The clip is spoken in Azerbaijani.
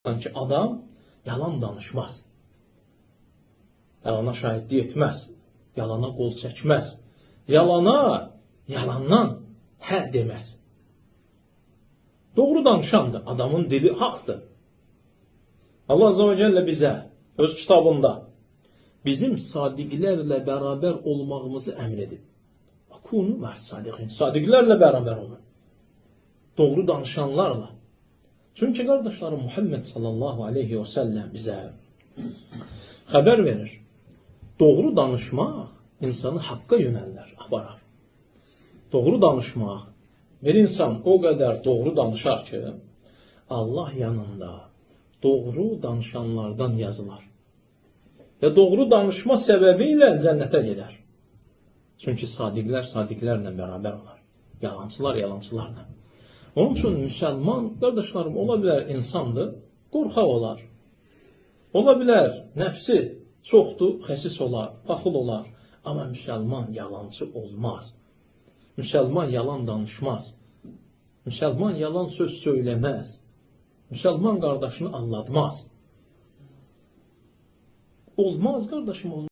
Sanki adam yalan danışmaz. Yalana şahidlik etməz. Yalana qol çəkməz. Yalandan hə deməz. Doğru danışandır. Adamın dili haqdır. Allah Azze ve Celle bizə öz kitabında bizim sadiqlərlə bərabər olmağımızı əmr edib. Kunu məhsadiqin. Sadiqlərlə bərabər olun. Doğru danışanlarla. Çünki qardaşlarım Muhammed sallallahu aleyhi ve sellem bizə xəbər verir. Doğru danışmaq insanı haqqa yönəldər, aparar. Doğru danışmaq, bir insan o qədər doğru danışar ki, Allah yanında doğru danışanlardan yazılar. Və doğru danışma səbəbi ilə cənnətə gedər. Çünki sadiqlər sadiqlərlə bərabər olar. Yalancılar yalancılarla. Onun üçün müsəlman, qardaşlarım, ola bilər insandır, qorxaq olar. Ola bilər nəfsi çoxdur, xəsis olar, paxıl olar. Amma müsəlman yalancı olmaz. Müsəlman yalan danışmaz. Müsəlman yalan söz söyləməz. Müsəlman qardaşını aldatmaz. Olmaz qardaşım, olmaz.